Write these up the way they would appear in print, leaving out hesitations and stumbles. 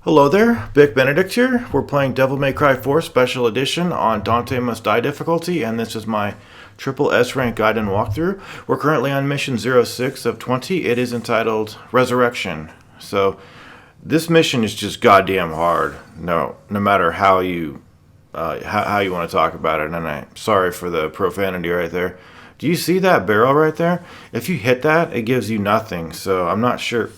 Hello there, Vic Benedict here. We're playing Devil May Cry 4 Special Edition on Dante Must Die difficulty, and this is my SSS-Rank guide and walkthrough. We're currently on mission 06 of 20. It is entitled Resurrection. So, this mission is just goddamn hard. No matter how you want to talk about it. And I'm sorry for the profanity right there. Do you see that barrel right there? If you hit that, it gives you nothing. So I'm not sure.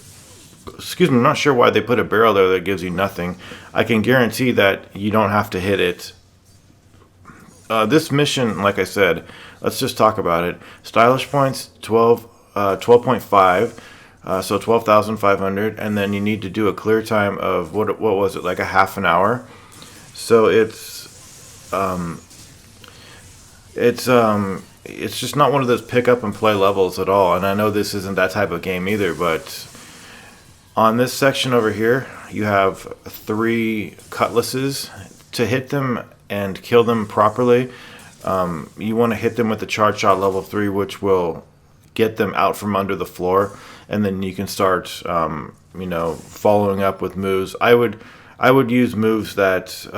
I'm not sure why they put a barrel there that gives you nothing. I can guarantee that you don't have to hit it. This mission, like I said, let's just talk about it. Stylish points, 12.5, so 12,500, and then you need to do a clear time of, what was it, like a half an hour? So it's just not one of those pick up and play levels at all, and I know this isn't that type of game either, but on this section over here, you have 3 cutlasses. To hit them and kill them properly, you want to hit them with the charge shot level 3, which will get them out from under the floor, and then you can start, following up with moves. I would use moves that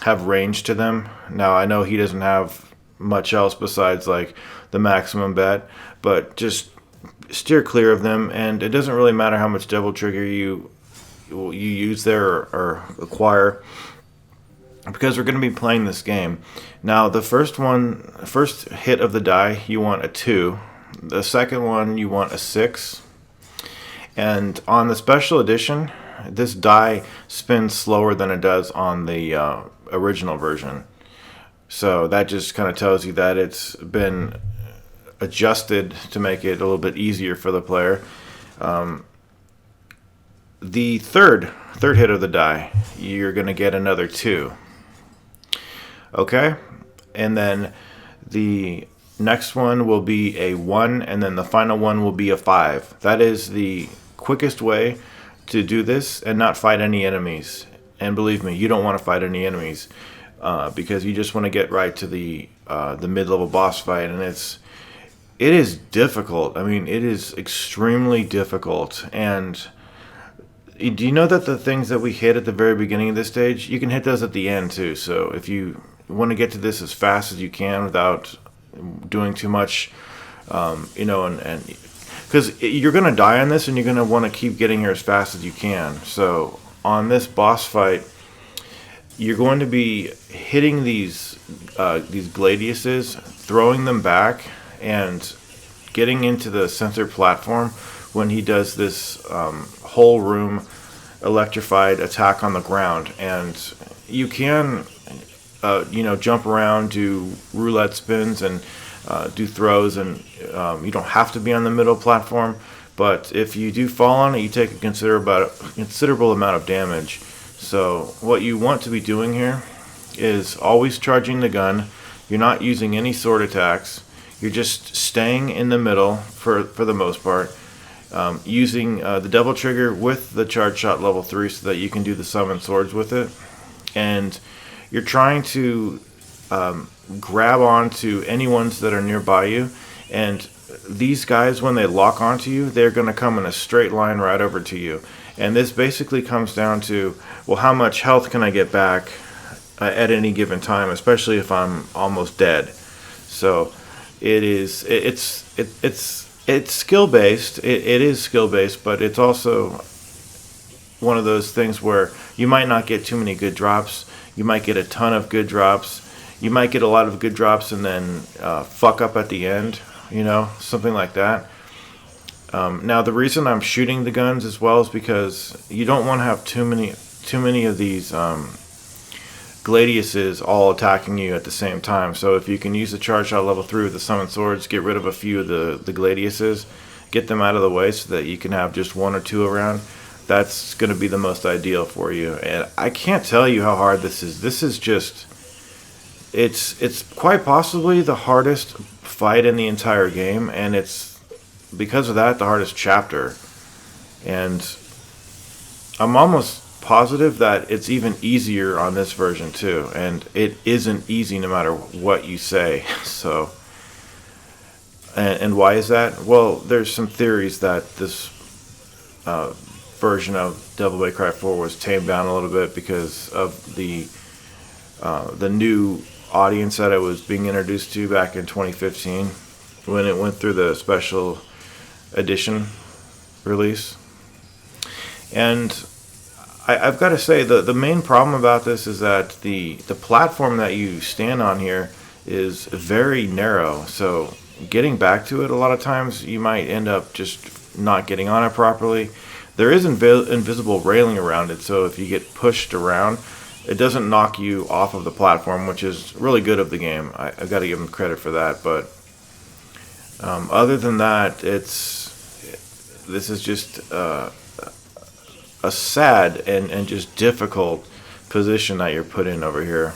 have range to them. Now, I know he doesn't have much else besides like the maximum bet, but just steer clear of them, and it doesn't really matter how much devil trigger you use there or acquire, because we're going to be playing this game. Now, the first hit of the die, you want a 2. The second one, you want a 6. And on the special edition, this die spins slower than it does on the original version. So that just kind of tells you that it's been adjusted to make it a little bit easier for the player. The third hit of the die, you're going to get another 2. Okay? And then the next one will be a 1, and then the final one will be a 5. That is the quickest way to do this and not fight any enemies. And believe me, you don't want to fight any enemies because you just want to get right to the mid-level boss fight, and it is difficult. I mean, it is extremely difficult. And do you know that the things that we hit at the very beginning of this stage, you can hit those at the end too. So if you want to get to this as fast as you can without doing too much, and because you're going to die on this and you're going to want to keep getting here as fast as you can. So on this boss fight, you're going to be hitting these gladiuses, throwing them back, and getting into the center platform when he does this whole room electrified attack on the ground. And you can jump around, do roulette spins, and do throws, and you don't have to be on the middle platform, but if you do fall on it, you take a considerable amount of damage. So what you want to be doing here is always charging the gun. You're not using any sword attacks. You're just staying in the middle for the most part, using the devil trigger with the charge shot level 3 so that you can do the summon swords with it. And you're trying to grab onto any ones that are nearby you. And these guys, when they lock onto you, they're going to come in a straight line right over to you. And this basically comes down to, well, how much health can I get back at any given time, especially if I'm almost dead. So it's skill based. It is skill based, but it's also one of those things where you might not get too many good drops. You might get a ton of good drops. You might get a lot of good drops and then fuck up at the end, something like that. Now, the reason I'm shooting the guns as well is because you don't want to have too many of these gladiuses all attacking you at the same time. So if you can use the charge shot level 3 with the summon swords, get rid of a few of the gladiuses, get them out of the way so that you can have just 1 or 2 around, that's going to be the most ideal for you. And I can't tell you how hard this is. This is just, it's quite possibly the hardest fight in the entire game, and it's, because of that, the hardest chapter. And I'm almost positive that it's even easier on this version too, and it isn't easy no matter what you say. So, and why is that? Well, there's some theories that this version of Devil May Cry 4 was tamed down a little bit because of the new audience that it was being introduced to back in 2015 when it went through the special edition release. And I've got to say, the main problem about this is that the platform that you stand on here is very narrow. So getting back to it, a lot of times you might end up just not getting on it properly. There is invisible railing around it, so if you get pushed around, it doesn't knock you off of the platform, which is really good of the game. I've got to give them credit for that. But other than that, this is just a sad and just difficult position that you're put in over here.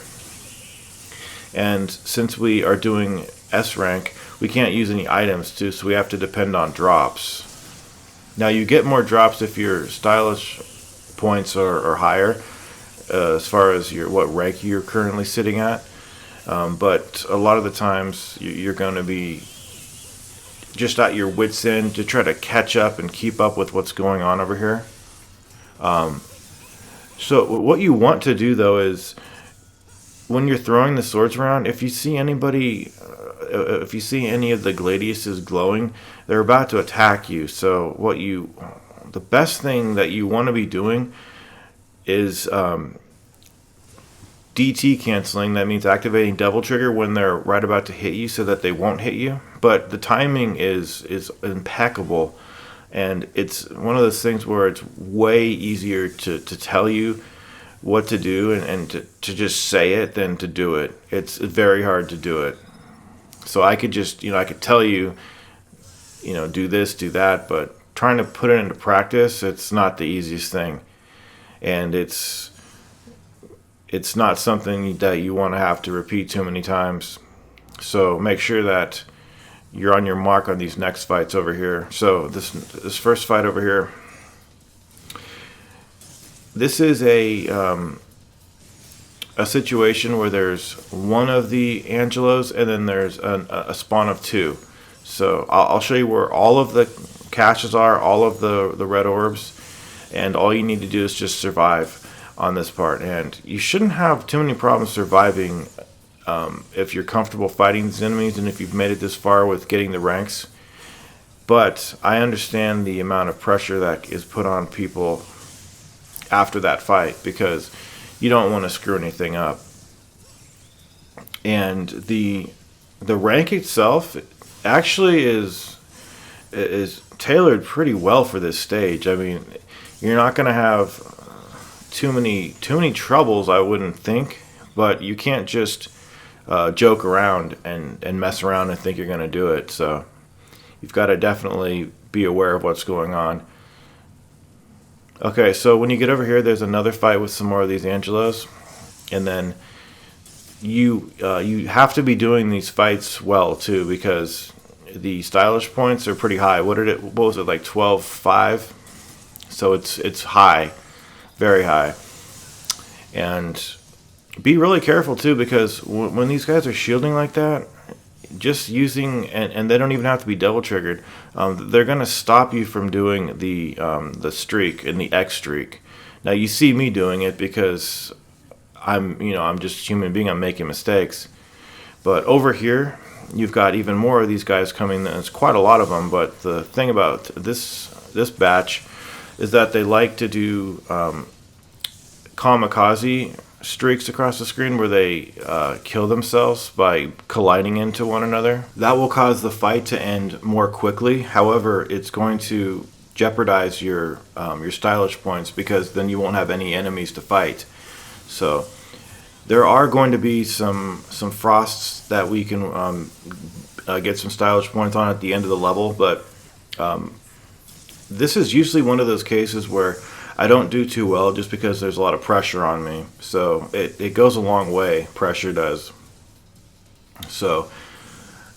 And since we are doing S-Rank, we can't use any items too, so we have to depend on drops. Now you get more drops if your stylish points are higher, as far as what rank you're currently sitting at. But a lot of the times you're going to be just at your wits' end to try to catch up and keep up with what's going on over here. So what you want to do though is, when you're throwing the swords around, if you see anybody, if you see any of the gladiuses glowing, they're about to attack you. So the best thing that you want to be doing is DT canceling. That means activating double trigger when they're right about to hit you, so that they won't hit you. But the timing is impeccable, and it's one of those things where it's way easier to tell you what to do and to just say it than to do it. It's very hard to do it. So I could just, I could tell you, do this, do that, but trying to put it into practice, it's not the easiest thing. And it's not something that you want to have to repeat too many times. So make sure that you're on your mark on these next fights over here. So this first fight over here, this is a situation where there's one of the Angelos and then there's a spawn of two. So I'll show you where all of the caches are, all of the Red Orbs, and all you need to do is just survive on this part. And you shouldn't have too many problems surviving if you're comfortable fighting these enemies and if you've made it this far with getting the ranks. But I understand the amount of pressure that is put on people after that fight, because you don't want to screw anything up. And the rank itself actually is tailored pretty well for this stage. I mean, you're not going to have too many troubles, I wouldn't think, but you can't just joke around and mess around and think you're going to do it. So you've got to definitely be aware of what's going on. Okay, so when you get over here, there's another fight with some more of these Angelos, and then you have to be doing these fights well too, because the stylish points are pretty high. What was it, like 12.5? So it's high, very high. And be really careful too, because when these guys are shielding like that, just using, and they don't even have to be double triggered, they're going to stop you from doing the streak and the X streak. Now you see me doing it because I'm just a human being. I'm making mistakes. But over here you've got even more of these guys coming. There's quite a lot of them. But the thing about this batch is that they like to do kamikaze streaks across the screen, where they kill themselves by colliding into one another. That will cause the fight to end more quickly. However, it's going to jeopardize your stylish points, because then you won't have any enemies to fight. So there are going to be some frosts that we can get some stylish points on at the end of the level, but this is usually one of those cases where I don't do too well, just because there's a lot of pressure on me. So it goes a long way, pressure does. So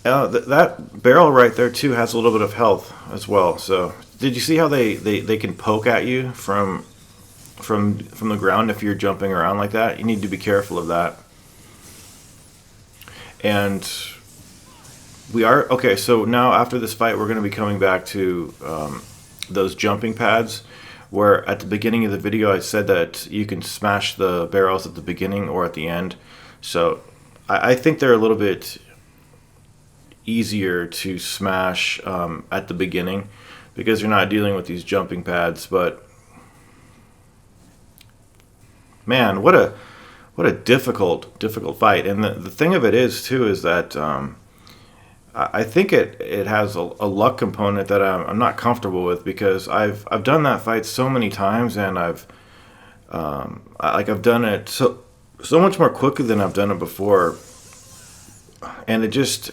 that barrel right there too has a little bit of health as well. So did you see how they can poke at you from the ground if you're jumping around like that? You need to be careful of that. And so now after this fight, we're going to be coming back to those jumping pads, where at the beginning of the video I said that you can smash the barrels at the beginning or at the end. So I think they're a little bit easier to smash at the beginning because you're not dealing with these jumping pads. But man, what a difficult fight. And the thing of it is too is that I think it has a luck component that I'm not comfortable with, because I've done that fight so many times, and I've done it so much more quickly than I've done it before, and it just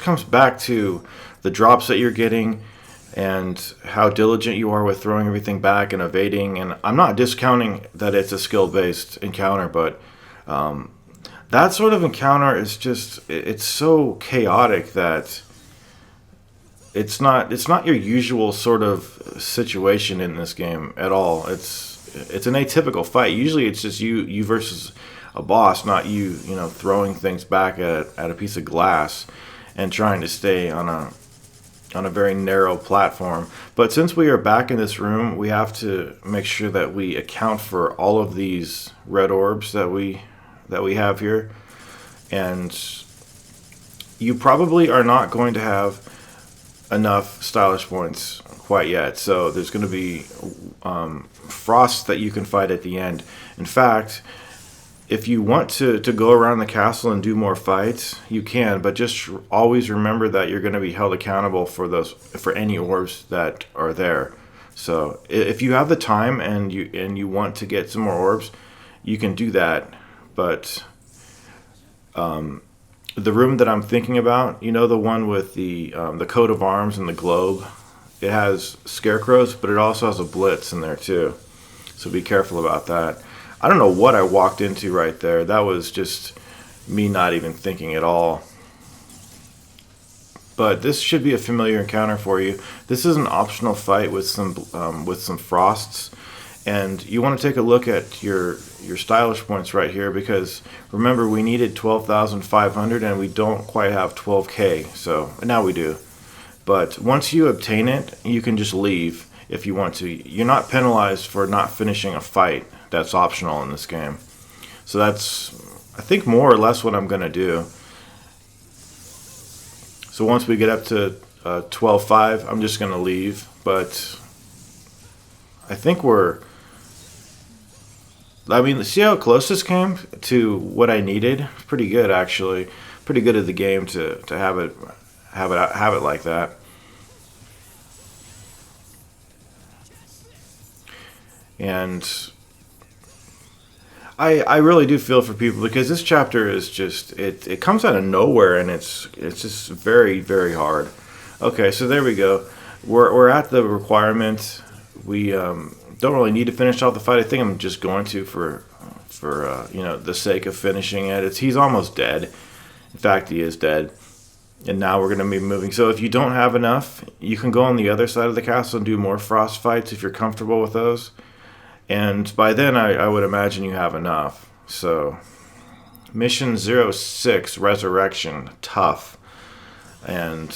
comes back to the drops that you're getting and how diligent you are with throwing everything back and evading. And I'm not discounting that it's a skill-based encounter, but that sort of encounter is just, it's so chaotic that it's not your usual sort of situation in this game at all. It's an atypical fight. Usually it's just you versus a boss, not you throwing things back at a piece of glass and trying to stay on a very narrow platform. But since we are back in this room, we have to make sure that we account for all of these red orbs that we have here. And you probably are not going to have enough stylish points quite yet. So there's going to be frosts that you can fight at the end. In fact, if you want to go around the castle and do more fights, you can, but just always remember that you're going to be held accountable for any orbs that are there. So if you have the time and you want to get some more orbs, you can do that. But the room that I'm thinking about, the one with the coat of arms and the globe, it has scarecrows, but it also has a blitz in there too. So be careful about that. I don't know what I walked into right there. That was just me not even thinking at all. But this should be a familiar encounter for you. This is an optional fight with some frosts. And you want to take a look at your stylish points right here, because remember, we needed 12,500 and we don't quite have 12k. So now we do. But once you obtain it, you can just leave if you want to. You're not penalized for not finishing a fight. That's optional in this game. So that's, I think, more or less what I'm going to do. So once we get up to 12.5, I'm just going to leave. But I think see how close this came to what I needed? Pretty good, actually. Pretty good at the game to have it like that. And I really do feel for people, because this chapter is just, it comes out of nowhere, and it's just very, very hard. Okay, so there we go. We're at the requirement. We don't really need to finish off the fight. I think I'm just going to for the sake of finishing it. He's almost dead. In fact, he is dead. And now we're going to be moving. So if you don't have enough, you can go on the other side of the castle and do more frost fights if you're comfortable with those. And by then, I would imagine you have enough. So, Mission 06, Resurrection, tough. And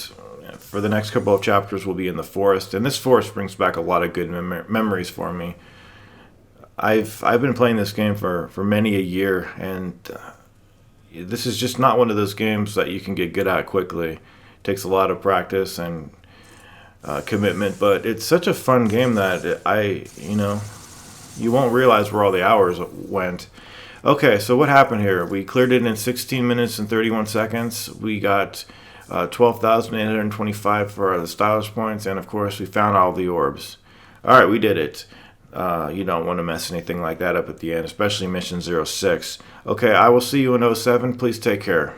for the next couple of chapters, we'll be in the forest. And this forest brings back a lot of good memories for me. I've been playing this game for many a year, and this is just not one of those games that you can get good at quickly. It takes a lot of practice and commitment, but it's such a fun game that you won't realize where all the hours went. Okay, so what happened here? We cleared it in 16 minutes and 31 seconds. We got 12,825 for the stylish points, and of course we found all the orbs. Alright, we did it. You don't want to mess anything like that up at the end, especially Mission 06. Okay, I will see you in 07. Please take care.